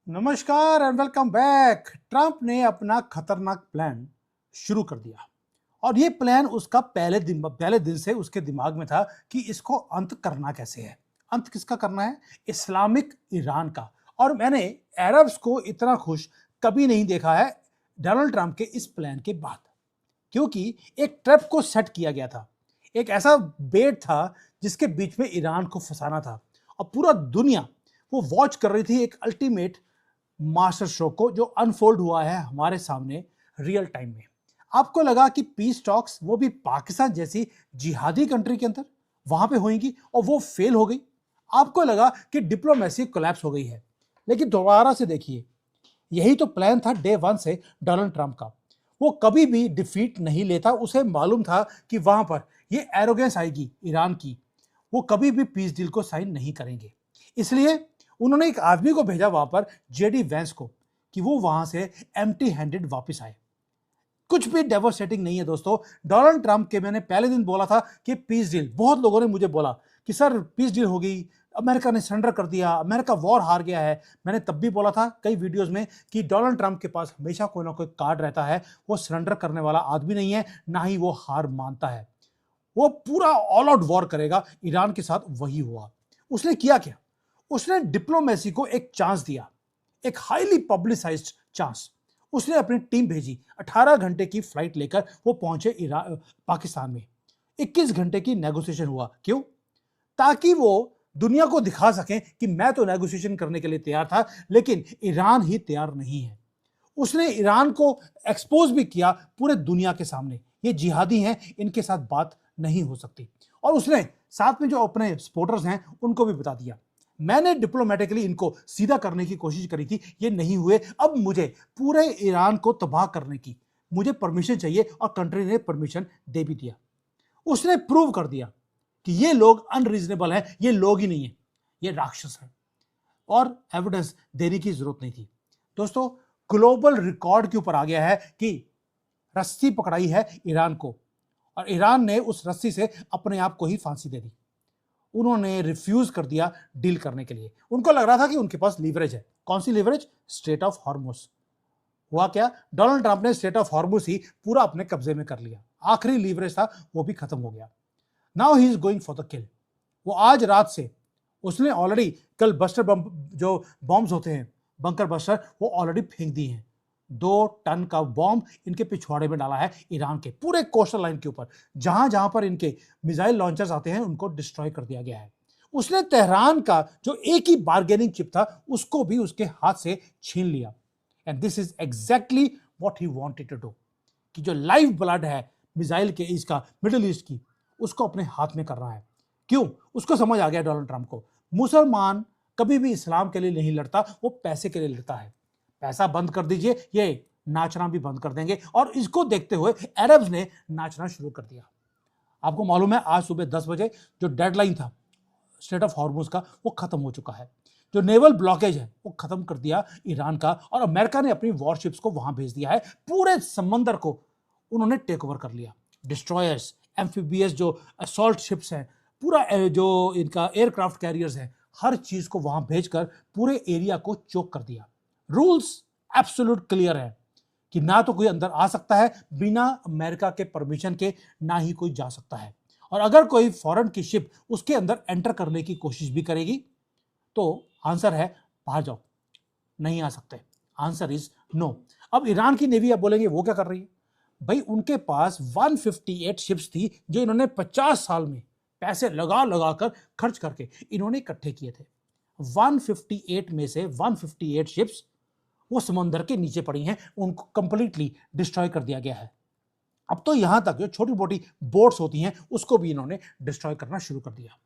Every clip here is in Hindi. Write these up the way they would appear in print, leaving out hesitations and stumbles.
नमस्कार एंड वेलकम बैक। ट्रंप ने अपना खतरनाक प्लान शुरू कर दिया और ये प्लान उसका पहले दिन से उसके दिमाग में था कि इसको अंत करना कैसे है। अंत किसका करना है? इस्लामिक ईरान का। और मैंने अरब्स को इतना खुश कभी नहीं देखा है डोनाल्ड ट्रंप के इस प्लान के बाद, क्योंकि एक ट्रैप को सेट किया गया था। एक ऐसा बेट था जिसके बीच में ईरान को फंसाना था और पूरा दुनिया वो वॉच कर रही थी एक अल्टीमेट मास्टर स्ट्रोक को जो अनफोल्ड हुआ है हमारे सामने रियल टाइम में। आपको लगा कि पीस टॉक्स वो भी पाकिस्तान जैसी जिहादी कंट्री के अंदर वहां पे होंगी और वो फेल हो गई। आपको लगा कि डिप्लोमेसी कोलैप्स हो गई है, लेकिन दोबारा से देखिए, यही तो प्लान था डे वन से डोनाल्ड ट्रंप का। वो कभी भी डिफीट नहीं लेता। उसे मालूम था कि वहां पर ये एरोगेंस आएगी ईरान की, वो कभी भी पीस डील को साइन नहीं करेंगे। इसलिए उन्होंने एक आदमी को भेजा वहां पर, जेडी वैंस को, कि वो वहां से एम्प्टी हैंडेड वापस आए। कुछ भी डेवोस्टेटिंग नहीं है दोस्तों। डोनाल्ड ट्रंप के मैंने पहले दिन बोला था कि पीस डील, बहुत लोगों ने मुझे बोला कि सर पीस डील हो गई, अमेरिका ने सरेंडर कर दिया, अमेरिका वॉर हार गया है। मैंने तब भी बोला था कई वीडियोस में कि डोनाल्ड ट्रंप के पास हमेशा कोई ना कोई कार्ड रहता है। वो सरेंडर करने वाला आदमी नहीं है, ना ही वो हार मानता है। वो पूरा ऑल आउट वॉर करेगा ईरान के साथ। वही हुआ। उसने किया क्या? उसने डिप्लोमेसी को एक चांस दिया, एक हाईली पब्लिसाइज्ड चांस। उसने अपनी टीम भेजी, 18 घंटे की फ्लाइट लेकर वो पहुंचे पाकिस्तान में। 21 घंटे की नेगोशिएशन हुआ। क्यों? ताकि वो दुनिया को दिखा सकें कि मैं तो नेगोशिएशन करने के लिए तैयार था, लेकिन ईरान ही तैयार नहीं है। उसने ईरान को एक्सपोज भी किया पूरे दुनिया के सामने, ये जिहादी हैं, इनके साथ बात नहीं हो सकती। और उसने साथ में जो अपने सपोर्टर्स हैं उनको भी बता दिया, मैंने डिप्लोमेटिकली इनको सीधा करने की कोशिश करी थी, ये नहीं हुए, अब मुझे पूरे ईरान को तबाह करने की मुझे परमिशन चाहिए। और कंट्री ने परमिशन दे भी दिया। उसने प्रूव कर दिया कि ये लोग अनरीजनेबल हैं, ये लोग ही नहीं है, ये राक्षस हैं। और एविडेंस देने की जरूरत नहीं थी दोस्तों। ग्लोबल रिकॉर्ड के ऊपर आ गया है कि रस्सी पकड़ाई है ईरान को, और ईरान ने उस रस्सी से अपने आप को ही फांसी दे दी। उन्होंने रिफ्यूज कर दिया डील करने के लिए। उनको लग रहा था कि उनके पास लीवरेज है। कौन सी लीवरेज? Straight of Hormuz. हुआ क्या? डोनाल्ड ट्रंप ने स्ट्रेट ऑफ हॉर्मुज ही पूरा अपने कब्जे में कर लिया। आखिरी लीवरेज था, वो भी खत्म हो गया। Now he is going for the किल। वो आज रात से, उसने ऑलरेडी कल बस्टर बम, जो बॉम्ब्स होते हैं बंकर बस्टर, वो ऑलरेडी फेंक दिए हैं। 2 टन का बॉम्ब इनके पिछवाड़े में डाला है ईरान के पूरे कोस्टल लाइन के ऊपर। जहां जहां पर इनके मिसाइल लॉन्चर्स आते हैं उनको डिस्ट्रॉय कर दिया गया है। उसने तेहरान का जो एक ही बार्गेनिंग चिप था उसको भी उसके हाथ से छीन लिया। And this is exactly what he wanted to do, कि जो लाइव ब्लड है मिसाइल के इसका मिडिल ईस्ट की, उसको अपने हाथ में कर रहा है। क्यों? उसको समझ आ गया डोनाल्ड ट्रंप को, मुसलमान कभी भी इस्लाम के लिए नहीं लड़ता, वो पैसे के लिए लड़ता है। पैसा बंद कर दीजिए, ये नाचना भी बंद कर देंगे। और इसको देखते हुए अरब्स ने नाचना शुरू कर दिया। आपको मालूम है आज सुबह 10 बजे जो डेडलाइन था स्ट्रेट ऑफ हॉर्मुज का, वो खत्म हो चुका है। जो नेवल ब्लॉकेज है वो खत्म कर दिया ईरान का, और अमेरिका ने अपनी वॉरशिप्स को वहां भेज दिया है। पूरे समंदर को उन्होंने टेक ओवर कर लिया। डिस्ट्रॉयर्स, एम्फीबियस जो असॉल्ट शिप्स हैं, पूरा जो इनका एयरक्राफ्ट कैरियर्स हैं, हर चीज को वहां भेजकर पूरे एरिया को चोक कर दिया। रूल्स एब्सोल्यूट क्लियर है कि ना तो कोई अंदर आ सकता है बिना अमेरिका के परमिशन के, ना ही कोई जा सकता है। और अगर कोई फॉरेन की शिप उसके अंदर एंटर करने की कोशिश भी करेगी तो आंसर है बाहर जाओ, नहीं आ सकते। Answer is no. अब ईरान की नेवी, अब बोलेंगे वो क्या कर रही है? भाई उनके पास 158 शिप्स थी जो इन्होंने 50 साल में पैसे लगा लगा कर खर्च करके इन्होंने इकट्ठे किए थे। 158 में से 158 शिप्स वो समंदर के नीचे पड़ी हैं, उनको कंप्लीटली डिस्ट्रॉय कर दिया गया है। अब तो यहां तक जो छोटी मोटी बोट्स होती हैं उसको भी इन्होंने डिस्ट्रॉय करना शुरू कर दिया।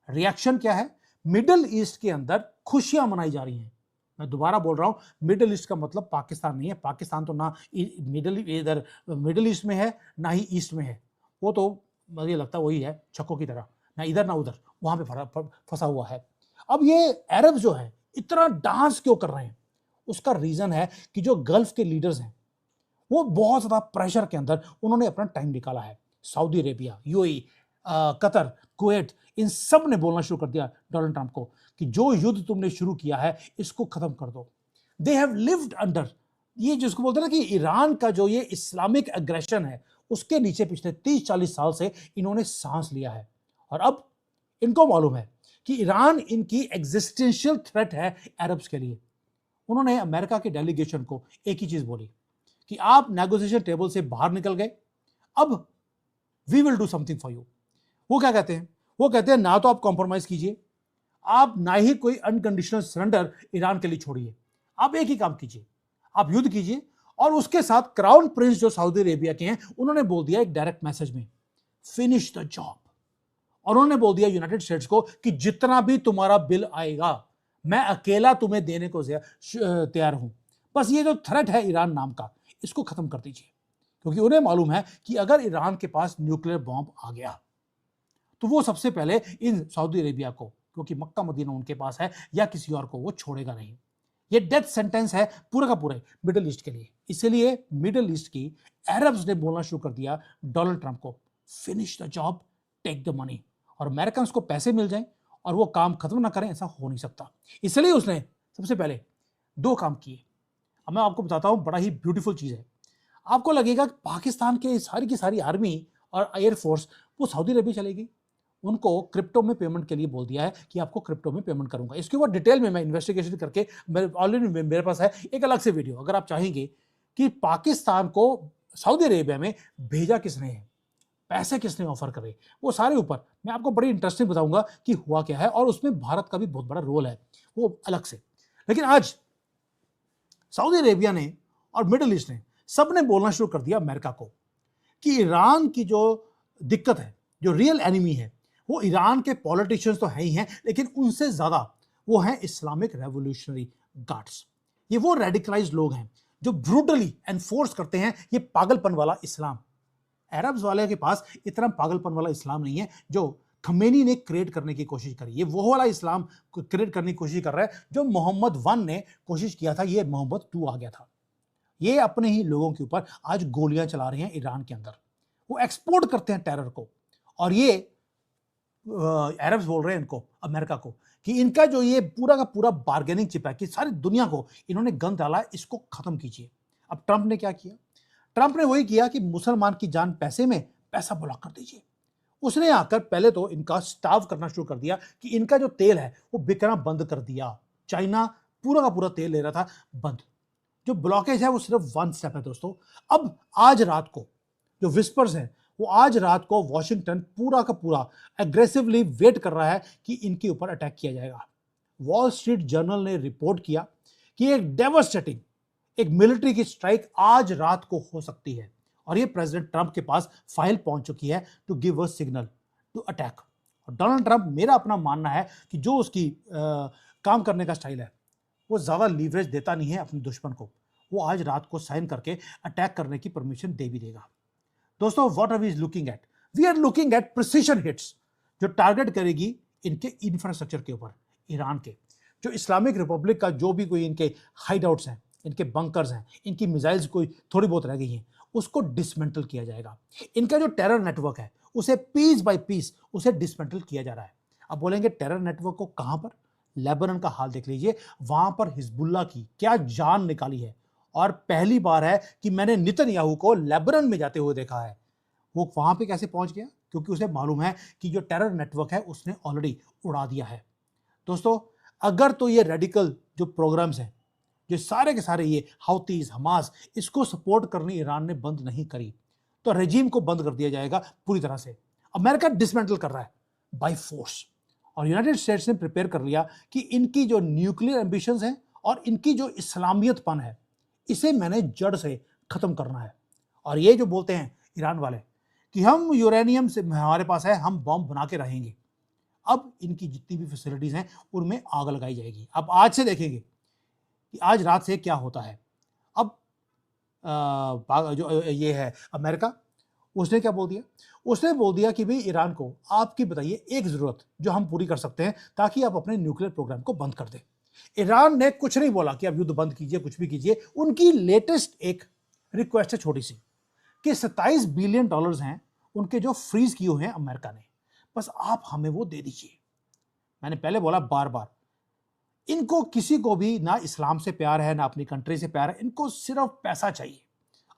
रिएक्शन क्या है? मिडिल ईस्ट के अंदर खुशियां मनाई जा रही हैं। मैं दोबारा बोल रहा हूं, मिडिल ईस्ट का मतलब पाकिस्तान नहीं है। पाकिस्तान तो ना मिडिल ईस्ट में है, ना ही ईस्ट में है। वो तो मुझे लगता है वही है छक्कों की तरह, ना इधर ना उधर, वहां पे फंसा हुआ है। अब ये अरब जो है इतना डांस क्यों कर रहे हैं? उसका रीजन है कि जो गल्फ के लीडर्स हैं वो बहुत ज्यादा प्रेशर के अंदर उन्होंने अपना टाइम निकाला है। Saudi Arabia, UAE, Qatar, Kuwait, इन सब ने बोलना शुरू कर दिया डोनाल्ड ट्रंप को कि जो युद्ध तुमने शुरू किया है इसको खत्म कर दो। दे हैव लिव्ड अंडर, ये जिसको बोलते हैं ना कि ईरान का जो ये इस्लामिक एग्रेशन है उसके नीचे पिछले 30-40 साल से इन्होंने सांस लिया है। और अब इनको मालूम है कि ईरान इनकी एग्जिस्टेंशियल थ्रेट है अरब्स के लिए। उन्होंने अमेरिका के डेलीगेशन को एक ही चीज बोली कि आप नेगोशिएशन टेबल से बाहर निकल गए, अब we will do something for you. वो क्या कहते हैं? वो कहते हैं ना तो आप कॉम्प्रोमाइज कीजिए, आप ना ही कोई अनकंडीशनल सरेंडर ईरान के लिए छोड़िए, आप एक ही काम कीजिए, आप युद्ध कीजिए। और उसके साथ क्राउन प्रिंस जो सऊदी अरेबिया के हैं उन्होंने बोल दिया एक डायरेक्ट मैसेज में, फिनिश द जॉब। और उन्होंने बोल दिया यूनाइटेड स्टेट्स को कि जितना भी तुम्हारा बिल आएगा मैं अकेला तुम्हें देने को तैयार हूं, बस ये जो थ्रेट है ईरान नाम का इसको खत्म कर दीजिए। क्योंकि उन्हें मालूम है कि अगर ईरान के पास न्यूक्लियर बॉम्ब आ गया तो वो सबसे पहले इन सऊदी अरेबिया को, क्योंकि मक्का मदीना उनके पास है, या किसी और को वो छोड़ेगा नहीं। ये डेथ सेंटेंस है पूरा का पूरा मिडिल ईस्ट के लिए। इसलिए मिडिल ईस्ट की अरब्स ने बोलना शुरू कर दिया डोनाल्ड ट्रंप को, finish the job, take the money. और अमेरिकन को पैसे मिल जाएं और वो काम खत्म ना करें, ऐसा हो नहीं सकता। इसलिए उसने सबसे पहले 2 काम किए। अब मैं आपको बताता हूं, बड़ा ही ब्यूटीफुल चीज है। आपको लगेगा कि पाकिस्तान के सारी की सारी आर्मी और एयरफोर्स वो सऊदी अरेबिया चलेगी। उनको क्रिप्टो में पेमेंट के लिए बोल दिया है कि आपको क्रिप्टो में पेमेंट करूंगा। इसके ऊपर डिटेल में मैं इन्वेस्टिगेशन करके, ऑलरेडी मेरे पास है एक अलग से वीडियो, अगर आप चाहेंगे कि पाकिस्तान को सऊदी अरेबिया में भेजा किसने है, पैसे किसने ऑफर करे, वो सारे ऊपर मैं आपको बड़ी इंटरेस्टिंग बताऊंगा कि हुआ क्या है। और उसमें भारत का भी बहुत बड़ा रोल है, वो अलग से। लेकिन आज सऊदी अरेबिया ने और मिडिल ईस्ट ने सबने बोलना शुरू कर दिया अमेरिका को कि ईरान की जो दिक्कत है, जो रियल एनिमी है, वो ईरान के पॉलिटिशियंस तो है ही हैं, लेकिन उनसे ज्यादा वो हैं इस्लामिक रेवोल्यूशनरी गार्ड्स। ये वो रेडिकलाइज्ड लोग हैं जो ब्रूटली एनफोर्स करते हैं ये पागलपन वाला इस्लाम। अरब्स वाले के पास इतना पागलपन वाला इस्लाम नहीं है जो खमेनी ने क्रिएट करने की कोशिश करी। ये वो वाला इस्लाम क्रिएट करने की कोशिश कर रहा है जो मोहम्मद 1 ने कोशिश किया था, ये मोहम्मद 2 आ गया था। ये अपने ही लोगों के ऊपर आज गोलियां चला रहे हैं ईरान के अंदर, वो एक्सपोर्ट करते हैं टेरर को। और ये अरब्स बोल रहे हैं इनको, अमेरिका को, कि इनका जो ये पूरा का पूरा बार्गेनिंग चिप है कि सारी दुनिया को इन्होंने गन डाला, इसको खत्म कीजिए। अब ट्रंप ने क्या किया? ट्रंप ने वही किया कि मुसलमान की जान पैसे में, पैसा ब्लॉक कर दीजिए। उसने आकर पहले तो इनका स्टाव करना शुरू कर दिया कि इनका जो तेल है वो बिकना बंद कर दिया। चाइना पूरा का पूरा तेल ले रहा था, बंद। जो ब्लॉकेज है वो सिर्फ 1 स्टेप है दोस्तों। अब आज रात को जो विस्पर्स है, वो आज रात को वॉशिंगटन पूरा का पूरा एग्रेसिवली वेट कर रहा है कि इनके ऊपर अटैक किया जाएगा। वॉल स्ट्रीट जर्नल ने रिपोर्ट किया कि एक डेवास्टेटिंग, एक मिलिट्री की स्ट्राइक आज रात को हो सकती है। और ये प्रेसिडेंट ट्रंप के पास फाइल पहुंच चुकी है to give a signal to attack. और डोनाल्ड ट्रंप, मेरा अपना मानना है कि जो उसकी काम करने का स्टाइल है, वो ज्यादा लीवरेज देता नहीं है अपने दुश्मन को। वो आज रात को साइन करके अटैक करने की परमिशन दे भी देगा। दोस्तों, what are we looking at? We are looking at precision hits जो टारगेट करेगी इनके इंफ्रास्ट्रक्चर के ऊपर, ईरान के जो इस्लामिक रिपब्लिक का जो भी कोई इनके हाइड आउट्स हैं, इनके बंकर्स हैं, इनकी मिसाइल्स कोई थोड़ी बहुत रह गई हैं, उसको डिसमेंटल किया जाएगा। इनका जो टेरर नेटवर्क है उसे पीस बाय पीस उसे डिसमेंटल किया जा रहा है। अब बोलेंगे टेरर नेटवर्क को कहां पर? लेबनान का हाल देख लीजिए, वहां पर हिजबुल्लाह की क्या जान निकाली है। और पहली बार है कि मैंने नेतन्याहू को लेबनान में जाते हुए देखा है। वो वहां पे कैसे पहुंच गया? क्योंकि उसे मालूम है कि जो टेरर नेटवर्क है उसने ऑलरेडी उड़ा दिया है। दोस्तों, अगर तो ये रेडिकल जो प्रोग्राम्स हैं, जो सारे के सारे ये हाउतीज, हमास, इसको सपोर्ट करनी ईरान ने बंद नहीं करी तो रेजीम को बंद कर दिया जाएगा पूरी तरह से। अमेरिका डिसमेंटल कर रहा है बाय फोर्स। और यूनाइटेड स्टेट्स ने प्रिपेयर कर लिया कि इनकी जो न्यूक्लियर एम्बिशंस हैं और इनकी जो इस्लामियतपन है, इसे मैंने जड़ से खत्म करना है। और ये जो बोलते हैं ईरान वाले कि हम यूरेनियम से हमारे पास है, हम बॉम्ब बना के रहेंगे, अब इनकी जितनी भी फैसिलिटीज हैं उनमें आग लगाई जाएगी। अब आज से देखेंगे कि आज रात से क्या होता है। अब जो ये है अमेरिका, उसने क्या बोल दिया? उसने बोल दिया कि भाई ईरान को आपकी बताइए एक जरूरत जो हम पूरी कर सकते हैं ताकि आप अपने न्यूक्लियर प्रोग्राम को बंद कर दें। ईरान ने कुछ नहीं बोला कि आप युद्ध बंद कीजिए, कुछ भी कीजिए। उनकी लेटेस्ट एक रिक्वेस्ट है छोटी सी कि $27 बिलियन हैं उनके जो फ्रीज किए हुए हैं अमेरिका ने, बस आप हमें वो दे दीजिए। मैंने पहले बोला बार बार, इनको किसी को भी ना इस्लाम से प्यार है ना अपनी कंट्री से प्यार है, इनको सिर्फ पैसा चाहिए।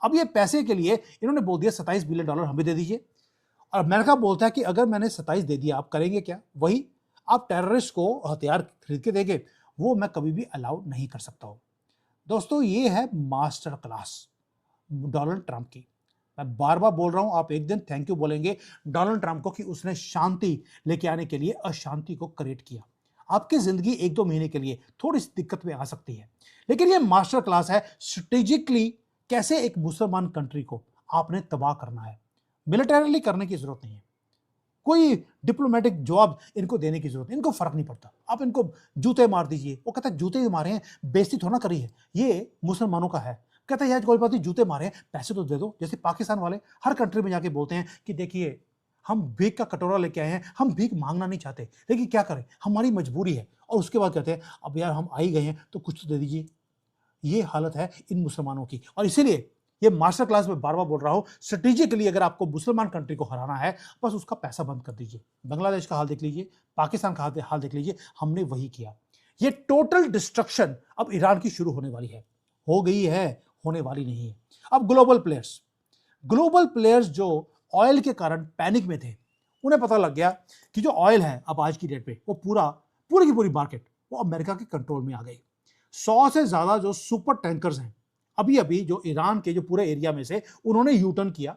अब ये पैसे के लिए इन्होंने बोल दिया $27 बिलियन हमें दे दीजिए, और अमेरिका बोलता है कि अगर मैंने 27 दे दिया आप करेंगे क्या? वही आप टेररिस्ट को हथियार खरीद के देंगे, वो मैं कभी भी अलाउ नहीं कर सकता हूं। दोस्तों, ये है मास्टर क्लास डोनाल्ड ट्रंप की। मैं बार बार बोल रहा हूं, आप एक दिन थैंक यू बोलेंगे डोनाल्ड ट्रंप को कि उसने शांति लेके आने के लिए अशांति को क्रिएट किया। आपकी जिंदगी 1-2 महीने के लिए थोड़ी सी दिक्कत में आ सकती है, लेकिन ये मास्टर क्लास है स्ट्रेटेजिकली कैसे एक मुसलमान कंट्री को आपने तबाह करना है। मिलिटरीली करने की जरूरत नहीं है, कोई डिप्लोमेटिक जवाब इनको देने की जरूरत नहीं, इनको फर्क नहीं पड़ता। आप इनको जूते मार दीजिए, वो कहता है जूते ही मारे हैं, बेइज्जती थोड़ा ना करी है, ये मुसलमानों का है। कहता है यार कोई बात नहीं, जूते मारे हैं, पैसे तो दे दो। जैसे पाकिस्तान वाले हर कंट्री में जाके बोलते हैं कि देखिए हम भीख का कटोरा लेके आए हैं, हम भीख मांगना नहीं चाहते, लेकिन क्या करें, हमारी मजबूरी है। और उसके बाद कहते हैं अब यार हम आ ही गए हैं तो कुछ तो दे दीजिए। ये हालत है इन मुसलमानों की, और इसीलिए ये मास्टर क्लास में बार बार बोल रहा हूं, स्ट्रेटेजिकली अगर आपको मुसलमान कंट्री को हराना है, बस उसका पैसा बंद कर दीजिए। बांग्लादेश का हाल देख लीजिए, पाकिस्तान का हाल देख लीजिए, हमने वही किया। ये टोटल डिस्ट्रक्शन अब ईरान की शुरू होने वाली है, हो गई है, होने वाली नहीं है। अब ग्लोबल प्लेयर्स जो ऑयल के कारण पैनिक में थे, उन्हें पता लग गया कि जो ऑयल है अब आज की डेट पे वो पूरी की पूरी मार्केट वो अमेरिका के कंट्रोल में आ गई। 100 से ज्यादा जो सुपर टैंकर्स हैं अभी अभी जो ईरान के जो पूरे एरिया में से उन्होंने यू टर्न किया,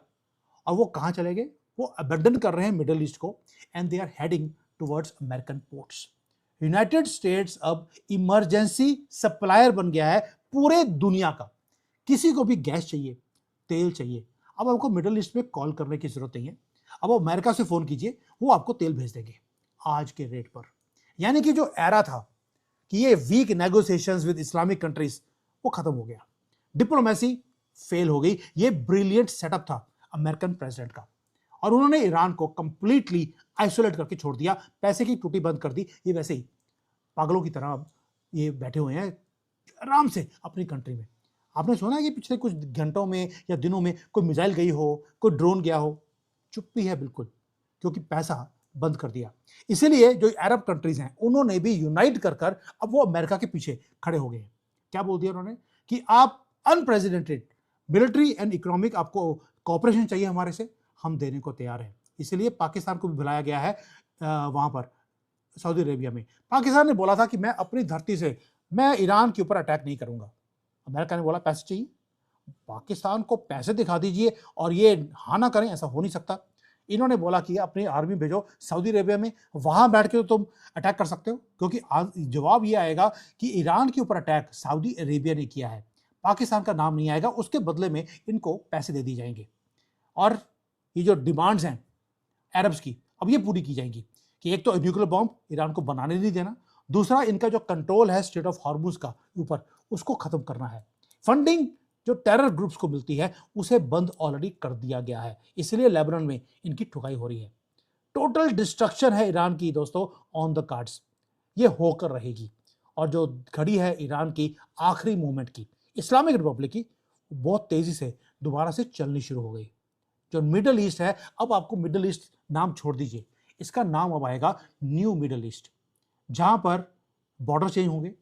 और वो कहां चले गए? वो अबेंडन कर रहे हैं मिडिल ईस्ट को, and they are heading towards American ports. United States अब इमरजेंसी सप्लायर बन गया है पूरे दुनिया का। किसी को भी गैस चाहिए, तेल चाहिए, अब आपको मिडिल ईस्ट में कॉल करने की जरूरत नहीं है। अब अमेरिका से फोन कीजिए, वो आपको तेल भेज देंगे आज के रेट पर। यानी कि जो एरा था कि ये weak negotiations with Islamic countries, वो खत्म हो गया। डिप्लोमेसी फेल हो गई। ये ब्रिलियंट सेटअप था अमेरिकन प्रेसिडेंट का, और उन्होंने ईरान को कंप्लीटली आइसोलेट करके छोड़ दिया, पैसे की टूटी बंद कर दी। ये वैसे ही पागलों की तरह अब ये बैठे हुए हैं आराम से अपनी कंट्री में। आपने सुना है कि पिछले कुछ घंटों में या दिनों में कोई मिसाइल गई हो, कोई ड्रोन गया हो? चुप्पी है बिल्कुल, क्योंकि पैसा बंद कर दिया। इसीलिए जो अरब कंट्रीज हैं उन्होंने भी यूनाइट कर अब वो अमेरिका के पीछे खड़े हो गए हैं। क्या बोल दिया उन्होंने कि आप अनप्रेसिडेंटेड मिलिट्री एंड इकोनॉमिक आपको कॉपरेशन चाहिए हमारे से, हम देने को तैयार हैं। इसलिए पाकिस्तान को भी बुलाया गया है वहां पर सऊदी अरेबिया में। पाकिस्तान ने बोला था कि मैं अपनी धरती से मैं ईरान के ऊपर अटैक नहीं करूंगा। अमेरिका ने बोला पैसे चाहिए, पाकिस्तान को पैसे दिखा दीजिए और ये हाँ ना करें, ऐसा हो नहीं सकता। इन्होंने बोला कि अपनी आर्मी भेजो सऊदी अरेबिया में, वहां बैठ के तो तुम अटैक कर सकते हो, क्योंकि जवाब ये आएगा कि ईरान के ऊपर अटैक सऊदी अरेबिया ने किया है, पाकिस्तान का नाम नहीं आएगा, उसके बदले में इनको पैसे दे दिए जाएंगे। और ये जो डिमांड्स हैं अरब्स की, अब ये पूरी की जाएंगी कि एक तो न्यूक्लियर बॉम्ब ईरान को बनाने नहीं देना, दूसरा इनका जो कंट्रोल है स्टेट ऑफ हॉर्मुज का ऊपर, उसको खत्म करना है। फंडिंग जो टेरर ग्रुप्स को मिलती है उसे बंद ऑलरेडी कर दिया गया है, इसलिए लेबनान में इनकी ठुकाई हो रही है। टोटल डिस्ट्रक्शन है ईरान की दोस्तों ऑन द कार्ड्स, ये होकर रहेगी। और जो घड़ी है ईरान की आखिरी मूवमेंट की, इस्लामिक रिपब्लिक की, बहुत तेजी से दोबारा से चलनी शुरू हो गई। जो मिडिल ईस्ट है, अब आपको मिडिल ईस्ट नाम छोड़ दीजिए, इसका नाम अब आएगा न्यू मिडिल ईस्ट, जहां पर बॉर्डर चेंज होंगे,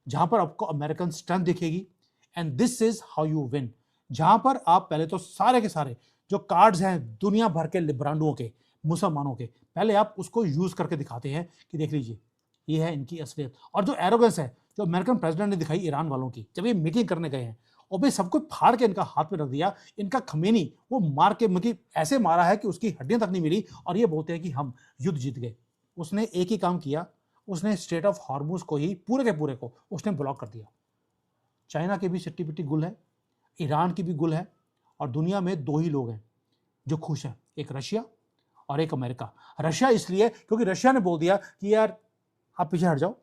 जहां पर आपको अमेरिकन स्ट्रेंथ दिखेगी, and this is how you win. जहां पर आप पहले तो सारे के सारे जो कार्ड्स हैं दुनिया भर के लिब्रांडुओं के, मुसलमानों के, पहले आप उसको यूज करके दिखाते हैं कि देख लीजिए ये है इनकी असलियत। और जो एरोगेंस है जो अमेरिकन प्रेसिडेंट ने दिखाई ईरान वालों की, जब ये मीटिंग करने गए हैं और भाई सब कुछ फाड़ के इनका हाथ में रख दिया, इनका खमेनी वो मार के मतलब ऐसे मारा है कि उसकी हड्डियां तक नहीं मिली, और ये बोलते हैं कि हम युद्ध जीत गए। उसने एक ही काम किया, उसने स्टेट ऑफ हॉर्मुज को ही पूरे के पूरे को उसने ब्लॉक कर दिया। चाइना के भी सिट्टी पिट्टी गुल है, ईरान की भी गुल है, और दुनिया में दो ही लोग हैं जो खुश हैं, एक रशिया और एक अमेरिका। रशिया इसलिए क्योंकि रशिया ने बोल दिया कि यार आप पीछे हट जाओ,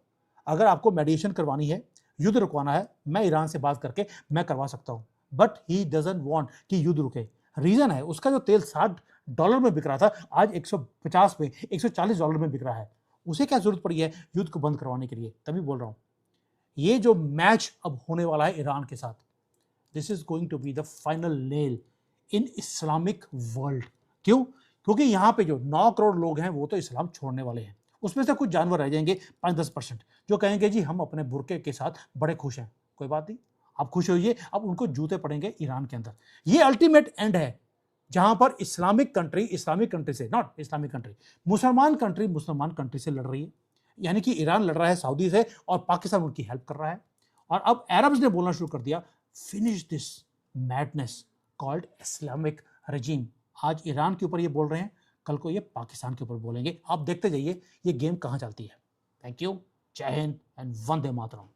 अगर आपको मेडिएशन करवानी है, युद्ध रुकवाना है, मैं ईरान से बात करके मैं करवा सकता हूं, बट ही डजंट वांट कि युद्ध रुके। रीजन है उसका जो तेल $60 में बिक रहा था, आज 150 में, $140 में बिक रहा है। उसे क्या जरूरत पड़ी है युद्ध को बंद करवाने के लिए? तभी बोल रहा हूं ये जो मैच अब होने वाला है ईरान के साथ, this is going to be the final nail in Islamic world. क्यों? क्योंकि यहां पे जो 9 करोड़ लोग हैं वो तो इस्लाम छोड़ने वाले हैं, उसमें से कुछ जानवर रह जाएंगे 5-10% जो कहेंगे जी हम अपने बुरके के साथ बड़े खुश हैं। कोई बात नहीं, आप खुश होइए, अब उनको जूते पड़ेंगे ईरान के अंदर। ये अल्टीमेट एंड है जहां पर इस्लामिक कंट्री से, नॉट इस्लामिक कंट्री, मुसलमान कंट्री से लड़ रही है। यानी कि ईरान लड़ रहा है सऊदी से और पाकिस्तान उनकी हेल्प कर रहा है। और अब अरब्स ने बोलना शुरू कर दिया, finish this madness called Islamic regime. आज ईरान के ऊपर ये बोल रहे हैं, कल को ये पाकिस्तान के ऊपर बोलेंगे। आप देखते जाइए ये गेम कहां चलती है। थैंक यू, जय हिंद एंड वंदे मातरम।